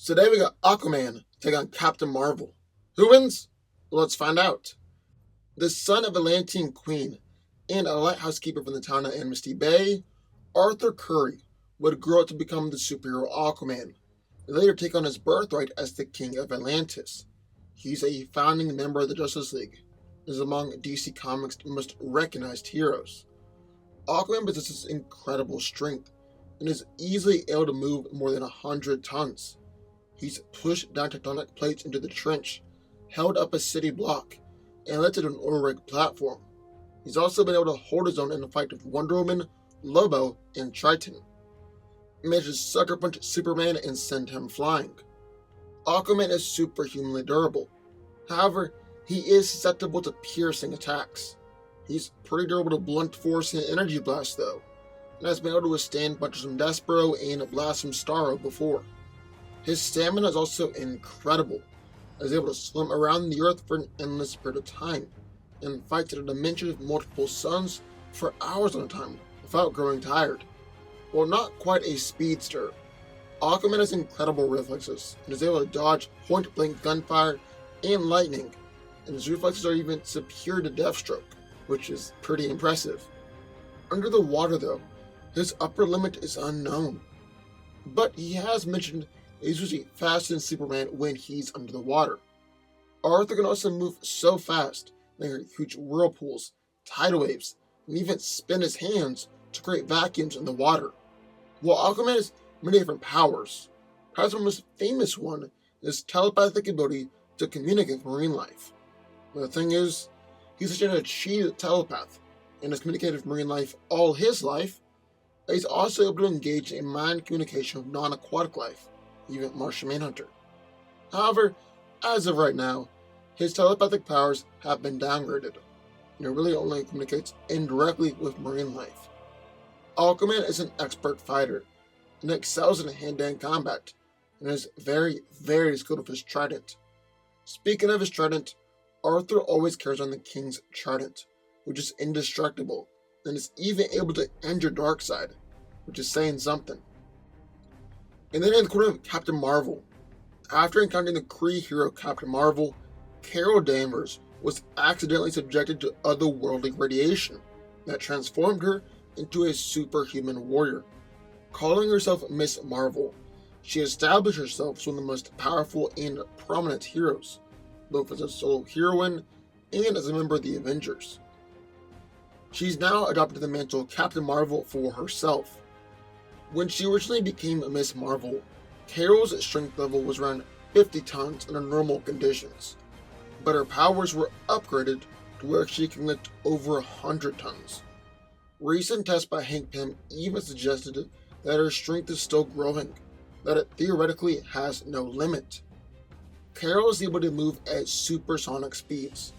So today we got Aquaman take on Captain Marvel. Who wins? Well, let's find out. The son of a Atlantean queen and a lighthouse keeper from the town of Amnesty Bay, Arthur Curry would grow up to become the superhero Aquaman, and later take on his birthright as the King of Atlantis. He's a founding member of the Justice League, and is among DC Comics' most recognized heroes. Aquaman possesses incredible strength, and is easily able to move more than 100 tons. He's pushed down tectonic plates into the trench, held up a city block, and lifted an oil rig platform. He's also been able to hold his own in a fight with Wonder Woman, Lobo, and Triton. He managed to sucker punch Superman and send him flying. Aquaman is superhumanly durable. However, he is susceptible to piercing attacks. He's pretty durable to blunt force and energy blast though, and has been able to withstand punches from Despero and blasts from Starro before. His stamina is also incredible, as able to swim around the Earth for an endless period of time, and fights in a dimension of multiple suns for hours at a time without growing tired. While not quite a speedster, Aquaman has incredible reflexes and is able to dodge point-blank gunfire and lightning, and his reflexes are even superior to Deathstroke, which is pretty impressive. Under the water though, his upper limit is unknown, but he has mentioned he's usually faster than Superman when he's under the water. Arthur can also move so fast that he can create huge whirlpools, tidal waves, and even spin his hands to create vacuums in the water. While Aquaman has many different powers, perhaps the most famous one is telepathic ability to communicate with marine life. But the thing is, he's such an achieved telepath and has communicated with marine life all his life, that he's also able to engage in mind communication with non-aquatic life, even Martian Manhunter. However, as of right now, his telepathic powers have been downgraded, and he really only communicates indirectly with marine life. Aquaman is an expert fighter, and excels in hand-to-hand combat, and is very, very skilled with his trident. Speaking of his trident, Arthur always carries on the King's trident, which is indestructible, and is even able to end your dark side, which is saying something. And then in the corner of Captain Marvel, after encountering the Kree hero Captain Marvel, Carol Danvers was accidentally subjected to otherworldly radiation that transformed her into a superhuman warrior. Calling herself Miss Marvel, she established herself as one of the most powerful and prominent heroes, both as a solo heroine and as a member of the Avengers. She's now adopted the mantle of Captain Marvel for herself. When she originally became Miss Marvel, Carol's strength level was around 50 tons under normal conditions, but her powers were upgraded to where she can lift over 100 tons. Recent tests by Hank Pym even suggested that her strength is still growing, that it theoretically has no limit. Carol is able to move at supersonic speeds,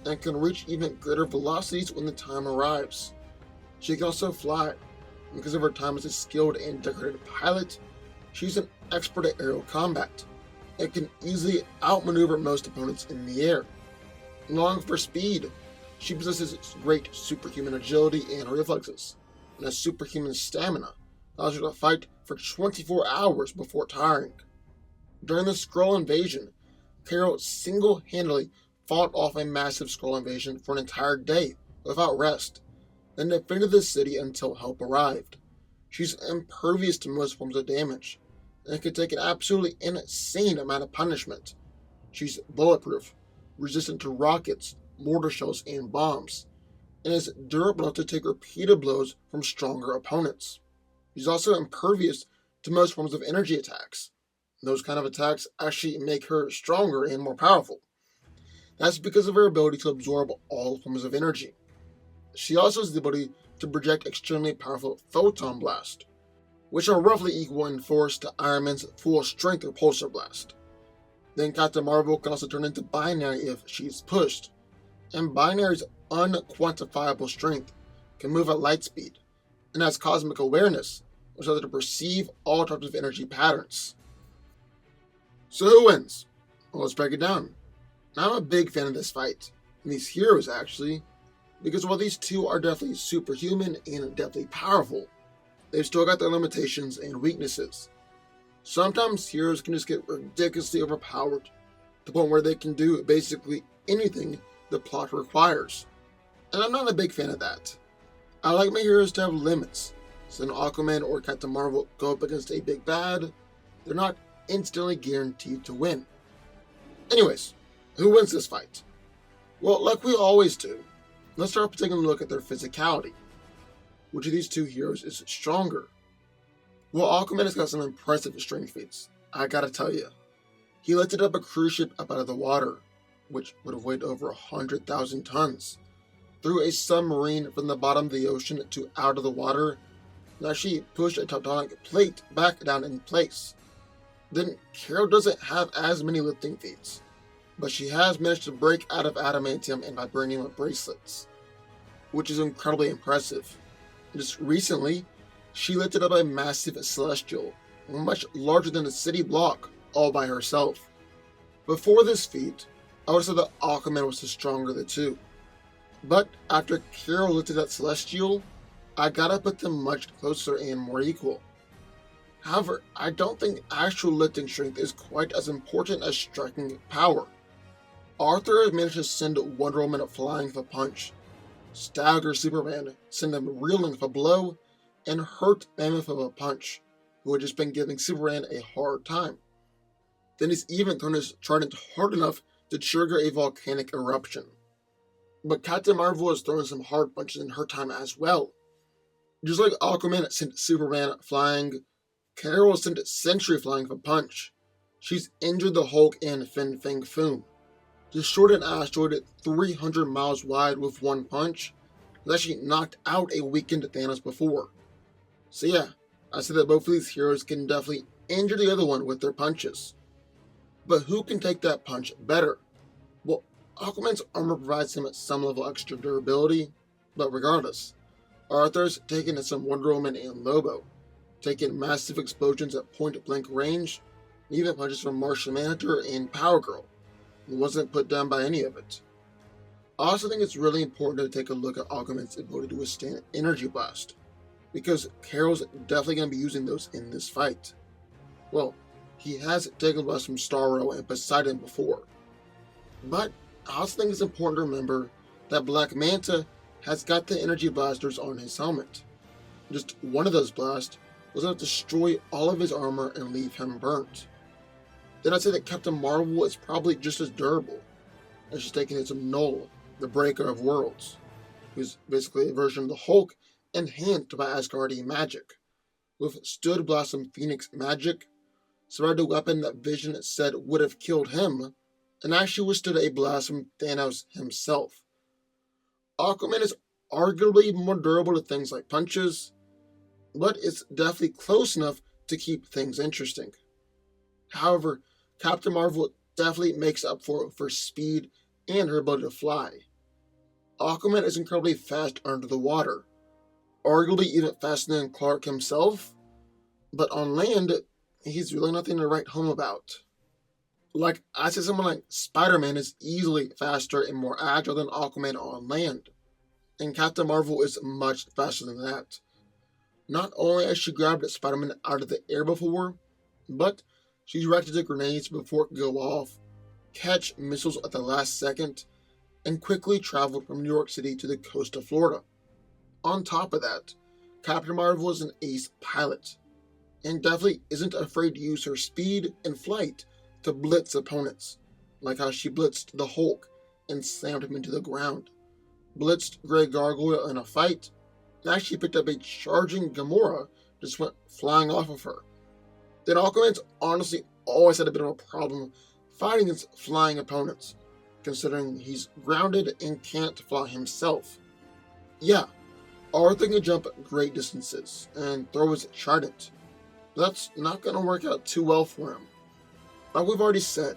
and can reach even greater velocities when the time arrives. She can also fly, and because of her time as a skilled and decorated pilot, she's an expert at aerial combat, and can easily outmaneuver most opponents in the air. Along with her speed, she possesses great superhuman agility and reflexes, and has superhuman stamina, allows her to fight for 24 hours before tiring. During the Skrull invasion, Carol single-handedly fought off a massive Skrull invasion for an entire day without rest, then defended the city until help arrived. She's impervious to most forms of damage, and can take an absolutely insane amount of punishment. She's bulletproof, resistant to rockets, mortar shells, and bombs, and is durable enough to take repeated blows from stronger opponents. She's also impervious to most forms of energy attacks. Those kind of attacks actually make her stronger and more powerful. That's because of her ability to absorb all forms of energy. She also has the ability to project extremely powerful photon blast, which are roughly equal in force to Iron Man's full strength repulsor blast. Then Captain Marvel can also turn into Binary if she's pushed, and Binary's unquantifiable strength can move at light speed, and has cosmic awareness, which allows her to perceive all types of energy patterns. So who wins? Well, let's break it down. Now, I'm a big fan of this fight, and these heroes actually, because while these two are definitely superhuman and definitely powerful, they've still got their limitations and weaknesses. Sometimes heroes can just get ridiculously overpowered, to the point where they can do basically anything the plot requires. And I'm not a big fan of that. I like my heroes to have limits, so when Aquaman or Captain Marvel go up against a big bad, they're not instantly guaranteed to win. Anyways, who wins this fight? Well, like we always do, let's start by taking a look at their physicality. Which of these two heroes is stronger? Well, Aquaman has got some impressive strength feats, I gotta tell you. He lifted up a cruise ship up out of the water, which would have weighed over 100,000 tons, threw a submarine from the bottom of the ocean to out of the water, and actually pushed a tectonic plate back down in place. Then Carol doesn't have as many lifting feats, but she has managed to break out of adamantium and vibranium bracelets, which is incredibly impressive. Just recently, she lifted up a massive celestial, much larger than a city block, all by herself. Before this feat, I would have said that Aquaman was the stronger of the two. But after Carol lifted that celestial, I gotta put them much closer and more equal. However, I don't think actual lifting strength is quite as important as striking power. Arthur has managed to send Wonder Woman flying with a punch, stagger Superman, send him reeling with a blow, and hurt Mammoth with a punch, who had just been giving Superman a hard time. Then he's even thrown his trident hard enough to trigger a volcanic eruption. But Captain Marvel has thrown some hard punches in her time as well. Just like Aquaman sent Superman flying, Carol sent Sentry flying with a punch. She's injured the Hulk and Fin Fang Foom, destroyed an asteroid 300 miles wide with one punch, and actually knocked out a weakened Thanos before. So yeah, I say that both of these heroes can definitely injure the other one with their punches. But who can take that punch better? Well, Aquaman's armor provides him some level of extra durability, but regardless, Arthur's taken at some Wonder Woman and Lobo, taking massive explosions at point-blank range, and even punches from Martian Manhunter and Power Girl, who wasn't put down by any of it. I also think it's really important to take a look at Aquaman's ability to withstand Energy Blast, because Carol's definitely going to be using those in this fight. Well, he has taken Blast from Starro and Poseidon before. But I also think it's important to remember that Black Manta has got the Energy Blasters on his helmet. Just one of those blasts was enough to destroy all of his armor and leave him burnt. Then I'd say that Captain Marvel is probably just as durable, as she's taking hits from Null, the Breaker of Worlds, who's basically a version of the Hulk enhanced by Asgardian magic, withstood Blossom Phoenix magic, survived a weapon that Vision said would have killed him, and actually withstood a blast from Thanos himself. Aquaman is arguably more durable to things like punches, but it's definitely close enough to keep things interesting. However, Captain Marvel definitely makes up for speed and her ability to fly. Aquaman is incredibly fast under the water, arguably even faster than Clark himself, but on land, he's really nothing to write home about. Like, I say someone like Spider-Man is easily faster and more agile than Aquaman on land, and Captain Marvel is much faster than that. Not only has she grabbed Spider-Man out of the air before, but she's reacted to grenades before it could go off, catch missiles at the last second, and quickly traveled from New York City to the coast of Florida. On top of that, Captain Marvel is an ace pilot, and definitely isn't afraid to use her speed and flight to blitz opponents, like how she blitzed the Hulk and slammed him into the ground, blitzed Grey Gargoyle in a fight, and actually picked up a charging Gamora, just went flying off of her. Then Aquaman's honestly always had a bit of a problem fighting against flying opponents, considering he's grounded and can't fly himself. Yeah, Arthur can jump great distances and throw his trident, but that's not going to work out too well for him. Like we've already said,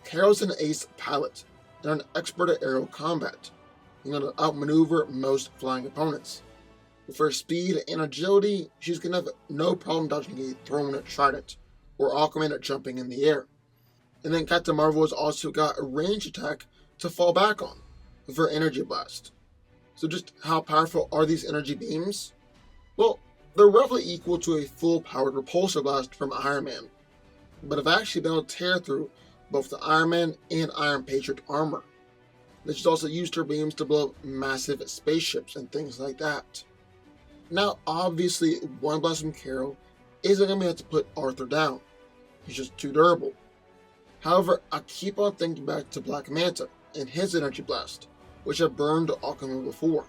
Carol's an ace pilot and an expert at aerial combat. He's going to outmaneuver most flying opponents. With her speed and agility, she's going to have no problem dodging a thrown trident or Aquaman jumping in the air. And then Captain Marvel has also got a range attack to fall back on with her energy blast. So just how powerful are these energy beams? Well, they're roughly equal to a full-powered repulsor blast from Iron Man, but have actually been able to tear through both the Iron Man and Iron Patriot armor. Then she's also used her beams to blow up massive spaceships and things like that. Now, obviously, one blast from Carol isn't going to be able to put Arthur down. He's just too durable. However, I keep on thinking back to Black Manta and his energy blast, which had burned Aquaman before.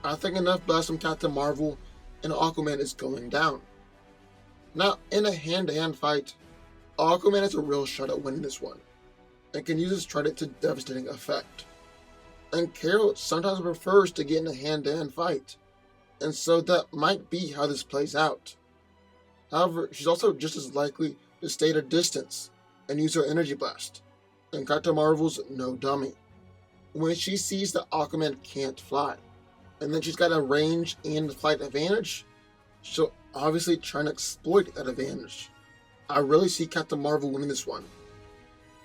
I think enough blasts from Captain Marvel and Aquaman is going down. Now, in a hand-to-hand fight, Aquaman has a real shot at winning this one, and can use his trident to devastating effect. And Carol sometimes prefers to get in a hand-to-hand fight, and so that might be how this plays out. However, she's also just as likely to stay at a distance and use her energy blast, and Captain Marvel's no dummy. When she sees that Aquaman can't fly, and then she's got a range and flight advantage, she'll obviously try to exploit that advantage. I really see Captain Marvel winning this one.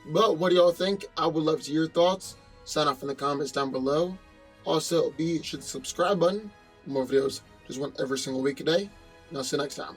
But what do y'all think? I would love to hear your thoughts. Sign off in the comments down below. Also, be sure to subscribe button. More videos, just one every single week a day. And I'll see you next time.